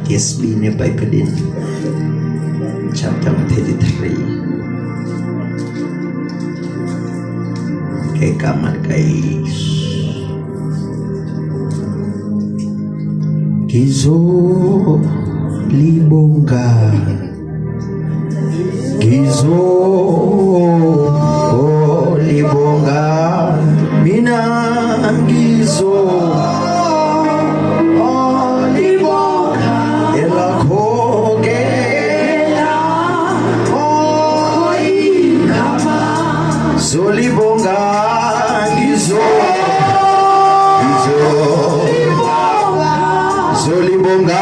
yesibini eBhayibhelini, chapter 33, ngegama likaYesu. Ngizolibonga, ngizolibonga, mina ngizolibonga, elakhokela oyigama, zolibonga, zolibonga,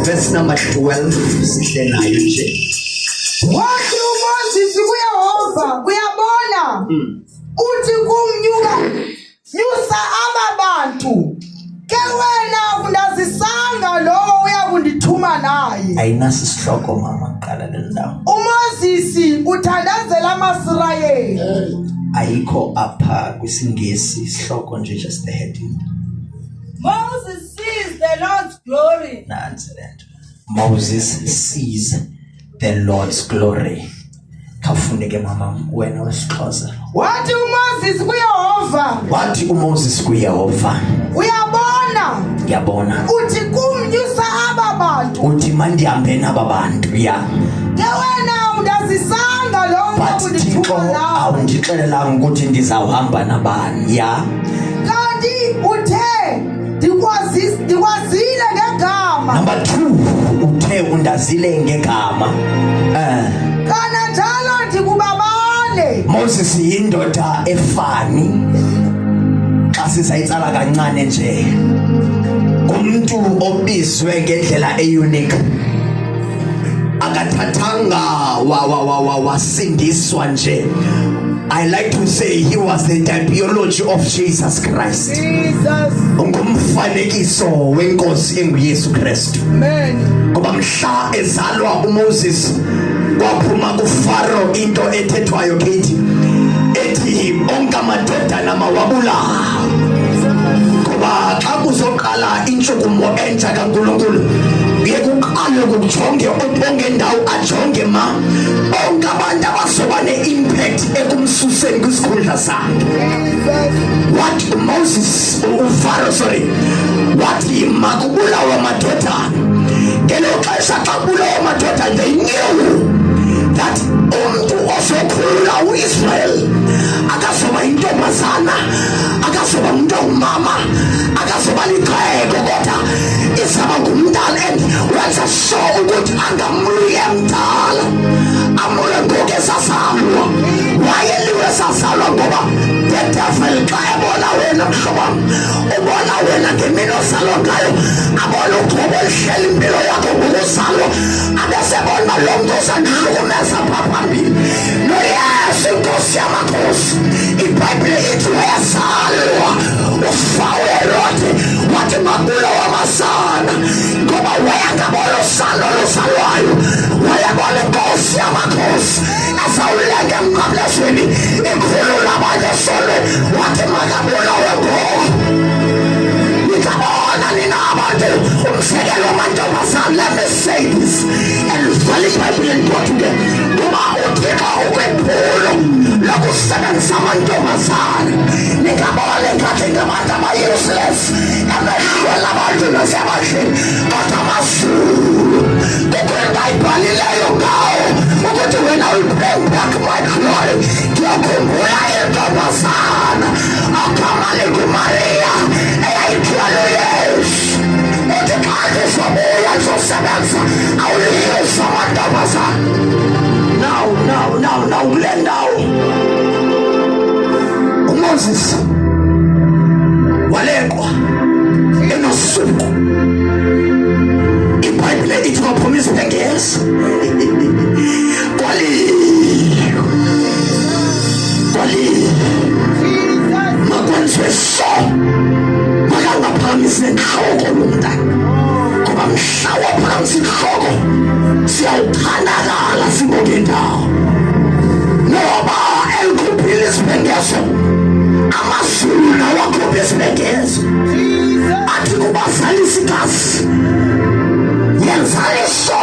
verse number 12, sihle nayo nje. Wathi uMoses kuYehova, uyabona, uthi kumnyuka nyusa ababantu, ke wena undazisanga lowo uyakundithuma naye. Ayinasi isihloko mama qala le ndawo. uMoses uthandazela amaSirayeli. Ayikho apha kwisingesi isihloko nje, just the heading. Moses sees the Lord's glory. Nansi lento. Moses sees the Lord's glory. Kafuneke mama wena wesiXhosa. Wathi uMoses kuYehova, Wathi uMoses kuYehova, uyabona, yabona, uthi kumnyusa ababantu, uthi mandihambe naba bantu ya. ke wena undazisanga lowo uyakundithuma Thixo naye. awundixelelanga ukuthi ndizawuhamba nabani ya. Kanti uthe ndikwazile ngegama. Number 2, uthe undazile ngegama. Kana njalo ndikubabale. Moses yindoda efani, xa sizayitsala kancane nje, umuntu obizwe ngendlela eunique, akathathanga wasindiswa nje. I like to say he was the typology of Jesus Christ. Jesus. Ngumfanekiso wenkosi enguYesu Kristu. Amen. Ngoba mhla ezalwa uMoses kwaphuma kuFaro into ethethwayo kethi ethi onke amadodana mawabulawa. Ngoba xa kuzoqala intshukumo entsha kaNkulunkulu yekuqale ukujonge ongendawo ajonge ma onke abantu abazoba ne-impact ekumsuseni kwisikhundla sakhe. Wathi Moses uFaro wathi makubulawa amadodana. Ngelo xesha xa kubulawa amadodana, they knew that umuntu osokhulula uIsrael akazoba intombazana, akazoba umuntu ongumama, akazoba liqhego, kodwa izaba ngumntana. And wenza sure ukuthi angamluye mdala, amule ngoku esazalwa. Wayeliwe esazalwa ngoba the devil xa ebona wena mhlobo wam, ubona wena ngemini ozalwa ngayo, abona uqobo lihleli impilo yakho ngokuzalwa, abesebona lo mntu ozanihlukumeza phaa phambili. NoYesu Nkosi yamakhosi, iBhayibhile ithi wayezalwa magula wamasana ngoba wayangabona usando losalwayo, wayabona inkosi yamakhosi asawuleke emqablazweni ikhulu labanye solo wathi makabona wengogo. Nikabona nina abantu umsekelo wamantombazane. Let me say this and valley Bible into ngoba uthixo ukwephulu lokusebenzisa amantombazane. Nikabona ngathi ngabantu aba-useless emehlweni abantu nasebashini kodwa amazulu kukwenta ibhalileyo ngawo ukuthi when I will bring back my glory ngiyakhumbula intombazana agama linguMaria eyayithwele uYesu. Uthi xa ndizobuya ndizosebenza awuliyisa amantombazane. Now kule ndawo uMoses waleqwa enosuku. iBhayibhile ithi baphumisa ubengeza kwaliwe makwenziwe so makangaphakamisi nenhloko lomntana ngoba mhla waphakamisa inhloko siyawuthandakala sibonke indawo noba elikhuphile isibhengezo amazulu nawakhuphe isibhengezo athi kubazalisa igazi yenzaliso